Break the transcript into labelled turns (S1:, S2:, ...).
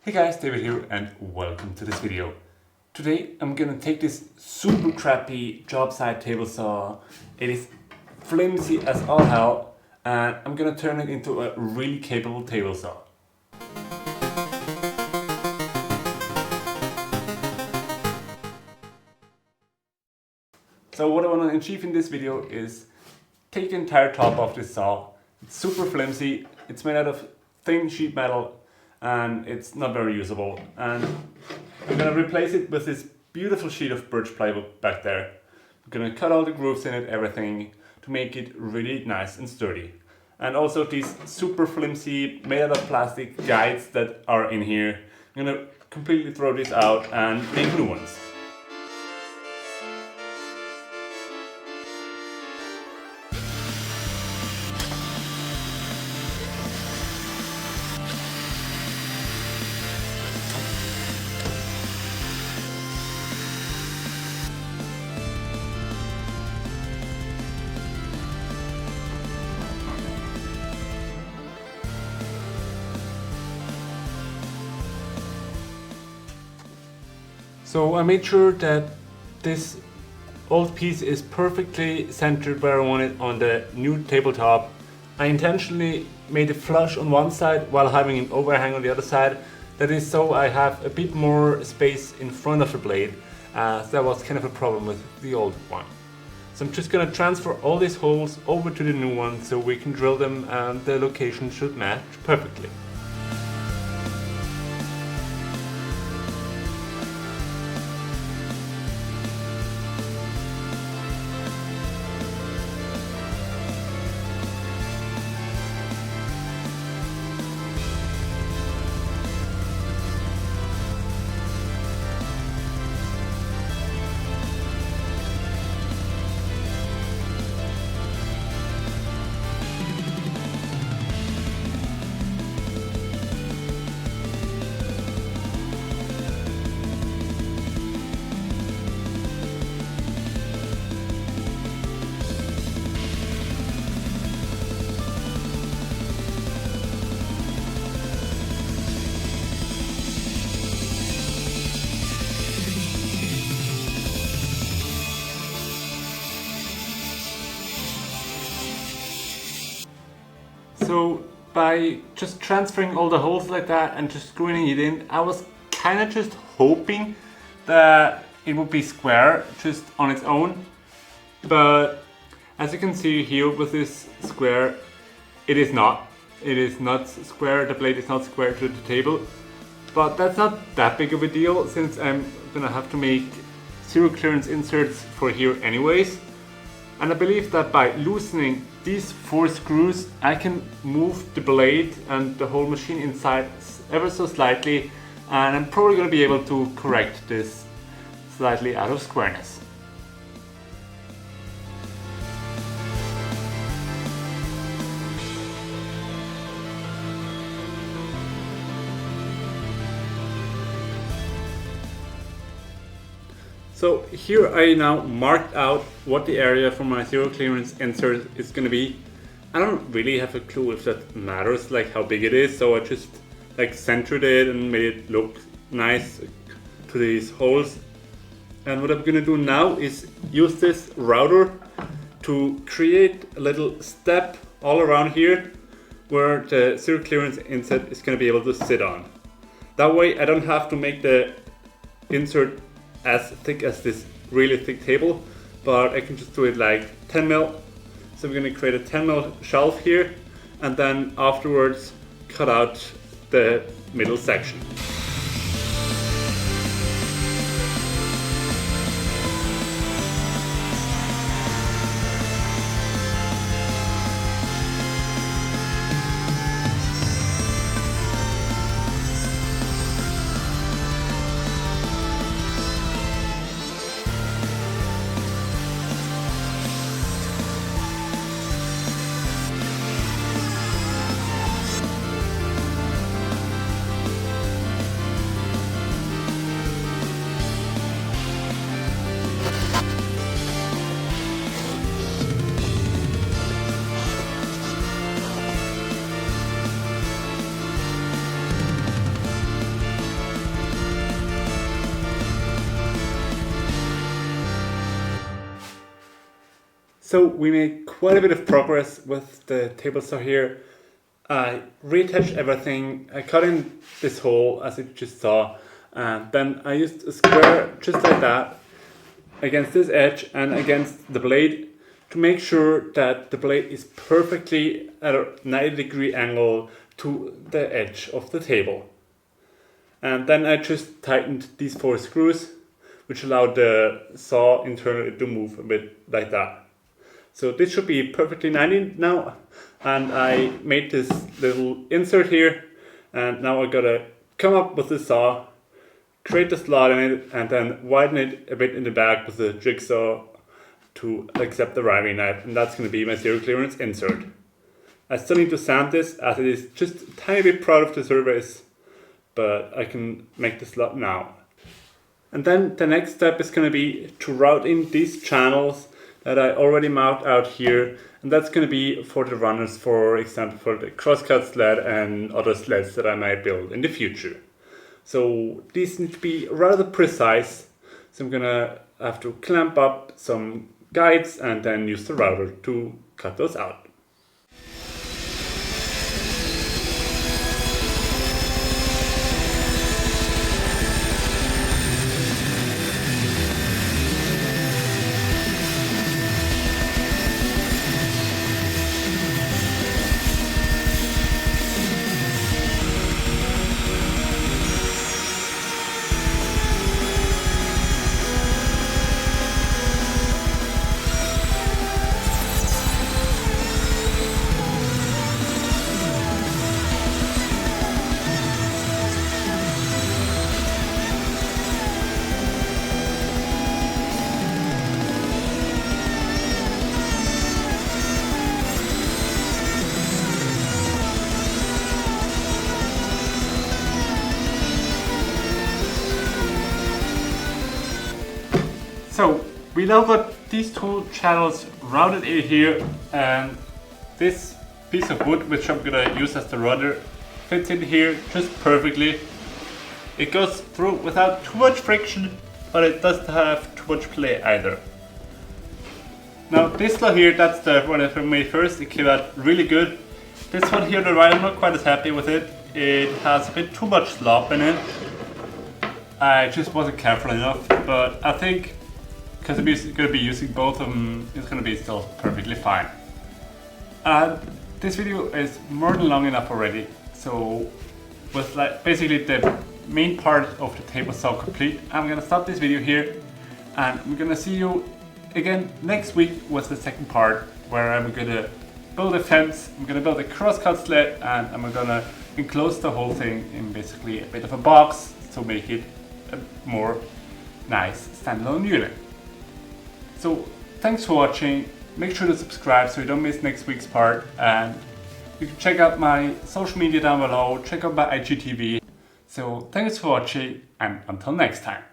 S1: Hey guys, David here and welcome to this video. Today I'm gonna take this super crappy job site table saw. It is flimsy as all hell and I'm gonna turn it into a really capable table saw. So what I want to achieve in this video is take the entire top off this saw. It's super flimsy, it's made out of thin sheet metal and it's not very usable, and I'm gonna replace it with this beautiful sheet of birch plywood back there. I'm gonna cut all the grooves in it, everything, to make it really nice and sturdy. And also these super flimsy made out of plastic guides that are in here, I'm gonna completely throw these out and make new ones. So I made sure that this old piece is perfectly centered where I want it on the new tabletop. I intentionally made it flush on one side while having an overhang on the other side. That is so I have a bit more space in front of the blade, as that was kind of a problem with the old one. So I'm just gonna transfer all these holes over to the new one so we can drill them and the location should match perfectly. So by just transferring all the holes like that and just screwing it in, I was kind of just hoping that it would be square just on its own. But as you can see here with this square, it is not. It is not square, the blade is not square to the table. But that's not that big of a deal since I'm gonna have to make zero clearance inserts for here anyways. And I believe that by loosening these 4 screws, I can move the blade and the whole machine inside ever so slightly, and I'm probably going to be able to correct this slightly out of squareness. So here I now marked out what the area for my zero clearance insert is going to be. I don't really have a clue if that matters, like how big it is, so I just like centered it and made it look nice to these holes. And what I'm going to do now is use this router to create a little step all around here where the zero clearance insert is going to be able to sit on. That way I don't have to make the insert as thick as this really thick table, but I can just do it like 10 mil. So I'm going to create a 10 mil shelf here and then afterwards cut out the middle section. So we made quite a bit of progress with the table saw here. I reattached everything. I cut in this hole as you just saw, and then I used a square just like that against this edge and against the blade to make sure that the blade is perfectly at a 90-degree angle to the edge of the table. And then I just tightened these 4 screws, which allowed the saw internally to move a bit like that. So this should be perfectly 90 now, and I made this little insert here, and now I gotta come up with the saw, create the slot in it, and then widen it a bit in the back with the jigsaw to accept the riving knife, and that's gonna be my zero clearance insert. I still need to sand this as it is just a tiny bit proud of the surface, but I can make the slot now. And then the next step is gonna be to route in these channels that I already marked out here, and that's going to be for the runners, for example for the crosscut sled and other sleds that I might build in the future. So these need to be rather precise, so I'm gonna have to clamp up some guides and then use the router to cut those out. So we now got these 2 channels routed in here, and this piece of wood, which I'm gonna use as the rudder, fits in here just perfectly. It goes through without too much friction, but it doesn't have too much play either. Now this slot here, that's the one I made first. It came out really good. This one here, the right, I'm not quite as happy with it. It has a bit too much slop in it. I just wasn't careful enough, but I think because I'm going to be using both of them, it's going to be still perfectly fine. This video is more than long enough already, so with like basically the main part of the table saw complete, I'm going to stop this video here, and I'm going to see you again next week with the second part, where I'm going to build a fence, I'm going to build a crosscut sled, and I'm going to enclose the whole thing in basically a bit of a box to make it a more nice standalone unit. So thanks for watching, make sure to subscribe so you don't miss next week's part, and you can check out my social media down below, check out my IGTV. So thanks for watching, and until next time.